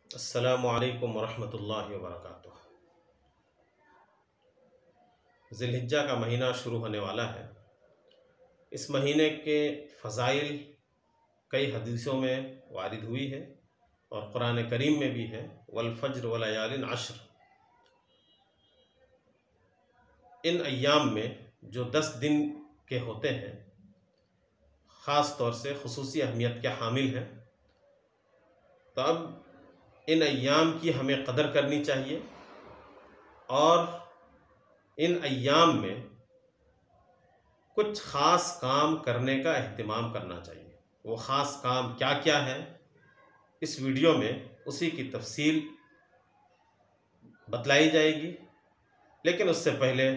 अस्सलामु अलैकुम वरहमतुल्लाहि वबरकातुह। ज़िलहिज्जा का महीना शुरू होने वाला है। इस महीने के फ़ज़ाइल कई हदीसों में वारिद हुई है और कुरान करीम में भी है। वल फ़ज्र व लयालिन अश्र, इन अय्याम में जो 10 दिन के होते हैं ख़ास तौर से खुसूसी अहमियत के हामिल हैं। तो अब इन अय्याम की हमें कदर करनी चाहिए और इन अय्याम में कुछ ख़ास काम करने का एहतिमाम करना चाहिए। वो ख़ास काम क्या क्या है, इस वीडियो में उसी की तफसील बतलाई जाएगी। लेकिन उससे पहले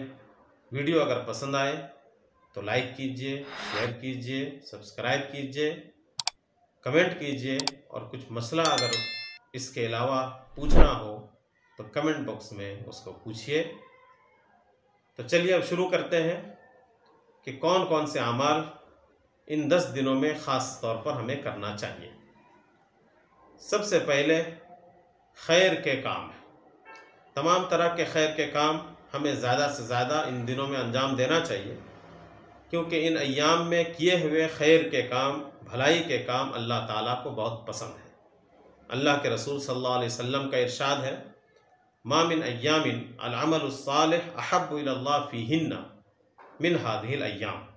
वीडियो अगर पसंद आए तो लाइक कीजिए, शेयर कीजिए, सब्सक्राइब कीजिए, कमेंट कीजिए और कुछ मसला अगर इसके अलावा पूछना हो तो कमेंट बॉक्स में उसको पूछिए। तो चलिए अब शुरू करते हैं कि कौन कौन से अमाल इन 10 दिनों में ख़ास तौर पर हमें करना चाहिए। सबसे पहले खैर के काम है। तमाम तरह के खैर के काम हमें ज़्यादा से ज़्यादा इन दिनों में अंजाम देना चाहिए, क्योंकि इन अय्याम में किए हुए खैर के काम, भलाई के काम अल्लाह ताला को बहुत पसंद है। अल्लाह के रसूल सल्लल्लाहु अलैहि वसल्लम का इरशाद है, मा मिन अय्यामिन अल अमलुस्सालिह अहब्बु इलल्लाह फीहिन्ना मिन हादिहिल अय्याम।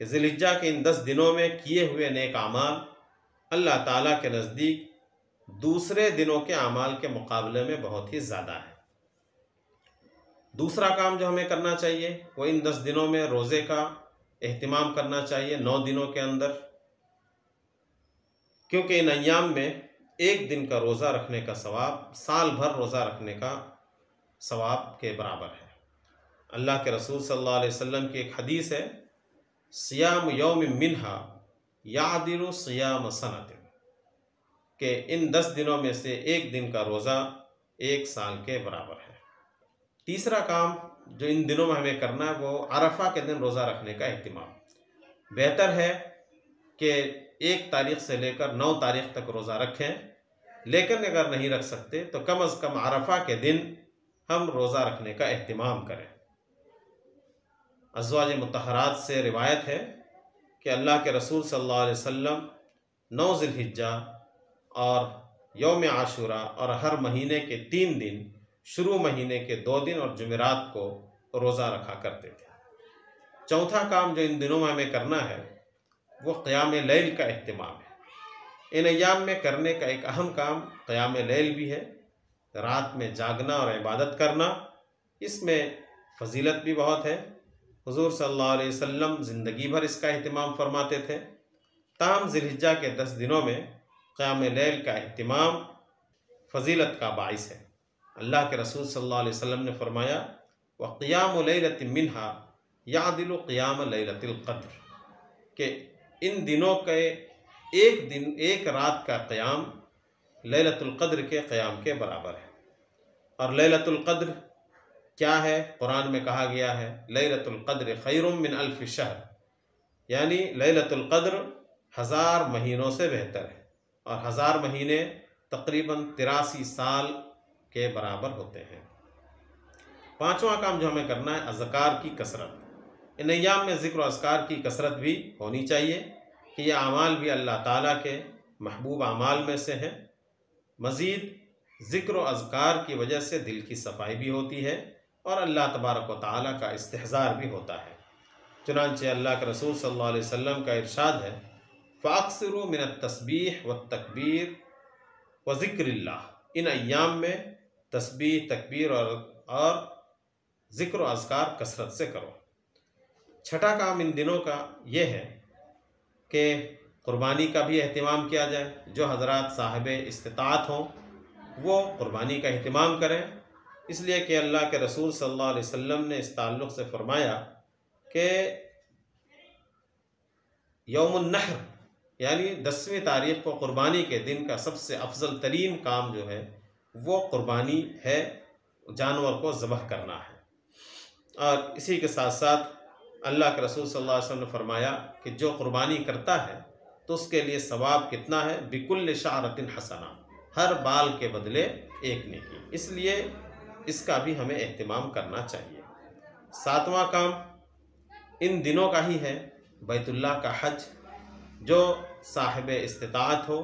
ज़िलहिज्जा के इन 10 दिनों में किए हुए नेक अमाल अल्लाह ताला के नज़दीक दूसरे दिनों के अमाल के मुकाबले में बहुत ही ज़्यादा है। दूसरा काम जो हमें करना चाहिए वो इन 10 दिनों में रोज़े का एहतिमाम करना चाहिए 9 दिनों के अंदर, क्योंकि इन अय्याम में एक दिन का रोज़ा रखने का सवाब साल भर रोज़ा रखने का सवाब के बराबर है। अल्लाह के रसूल सल्लल्लाहु अलैहि वसल्लम की एक हदीस है, सियाम यौम मिन्हा यादिलु सियाम सनतिन, कि इन 10 दिनों में से एक दिन का रोज़ा एक साल के बराबर है। तीसरा काम जो इन दिनों में हमें करना है वो अरफा के दिन रोज़ा रखने का एहतिमाम। बेहतर है कि 1 तारीख से लेकर 9 तारीख तक रोज़ा रखें, लेकिन अगर नहीं रख सकते तो कम अज़ कम अरफा के दिन हम रोज़ा रखने का एहतिमाम करें। अज़वाज मुतहरात से रिवायत है कि अल्लाह के रसूल सल्लल्लाहु अलैहि वसल्लम 9 ज़िलहिज्जा और यौम आशूरा और हर महीने के 3 दिन, शुरू महीने के 2 दिन और जुमेरात को रोज़ा रखा करते थे। चौथा काम जो इन दिनों में हमें करना है वो क़याम लैल का एहतिमाम है। इन अय्याम में करने का एक अहम काम क़याम लैल भी है, रात में जागना और इबादत करना। इसमें फ़जीलत भी बहुत है। हुज़ूर सल्लल्लाहु अलैहि वसल्लम ज़िंदगी भर इसका एहतिमाम फरमाते थे। ताहम ज़िलहिज्जा के 10 दिनों में क़याम लैल का एहतिमाम फ़जीलत का बाइस है। अल्लाह के रसूल सल्लल्लाहु अलैहि वसल्लम ने फरमाया, व क़ियाम लैलतिन मिन्हा यादिलु क़ियाम लैलतिल क़द्र, कि इन दिनों के एक दिन, एक रात का क़याम लैलतुल क़द्र के क़याम के बराबर है। और लैलतुल क़द्र क्या है? कुरान में कहा गया है, लैलतुल क़द्र खैरुम मिन अल्फ़ि शहर, यानी लैलतुल क़द्र 1000 महीनों से बेहतर है। और 1000 महीने तकरीबन 83 साल के बराबर होते हैं। पांचवा काम जो हमें करना है अज़कार की कसरत। इन अय्याम में ज़िक्र अज़कार की कसरत भी होनी चाहिए कि यह अमाल भी अल्लाह ताला के महबूब अमाल में से हैं। मज़ीद ज़िक्र अज़कार की वजह से दिल की सफाई भी होती है और अल्लाह तबारक व तआला का इस्तिहज़ार भी होता है। चुनांचे अल्लाह के रसूल सल्लल्लाहु अलैहि वसल्लम का इरशाद है, फ़अक्सिरू मिनत तस्बीह व तकबीर व ज़िक्रिल्लाह। इन अय्याम में तस्बीह, तकबीर और ज़िक्र अज़कार कसरत से करो। छठा काम इन दिनों का ये है कि क़ुरबानी का भी एहतिमाम किया जाए। जो हज़रात साहिब इस्तिताअत हों वो क़ुरबानी का एहतिमाम करें, इसलिए कि अल्लाह के रसूल सल्लल्लाहु अलैहि वसल्लम ने इस ताल्लुक़ से फ़रमाया कि यौमुन नहर, यानी 10वीं तारीख़ को क़ुरबानी के दिन का सबसे अफजल तरीन काम जो है वो क़ुरबानी है, जानवर को ज़बह करना है। और इसी के साथ साथ अल्लाह के रसूल सल्लल्लाहु अलैहि वसल्लम ने फरमाया कि जो क़ुरबानी करता है तो उसके लिए सवाब कितना है, बिकुल्ल शाअरतिन हसना, हर बाल के बदले एक नेकी, इसलिए इसका भी हमें एहतिमाम करना चाहिए। 7वां काम इन दिनों का ही है, बैतुल्लाह का हज। जो साहिब इस्तिताअत हो,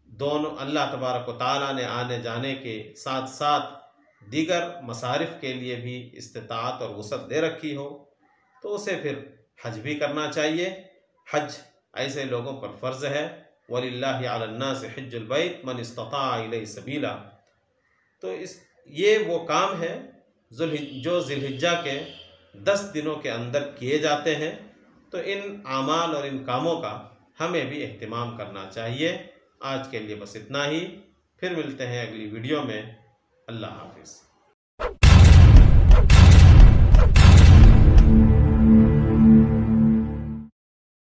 दोनों अल्लाह तबारक व तआला ने आने जाने के साथ साथ दीगर मसारिफ़ के लिए भी इस्तिताअत और वुसअत दे रखी हो, तो उसे फिर हज भी करना चाहिए। हज ऐसे लोगों पर फ़र्ज़ है, वलिल्लाहि अलन्नासि हिज्जुल बैत मन इस्तताअ इलैहि सबीला। तो ये वो काम है जो ज़िलहिज्जा के 10 दिनों के अंदर किए जाते हैं। तो इन आमाल और इन कामों का हमें भी एहतिमाम करना चाहिए। आज के लिए बस इतना ही, फिर मिलते हैं अगली वीडियो में। अल्लाह हाफ़िज़।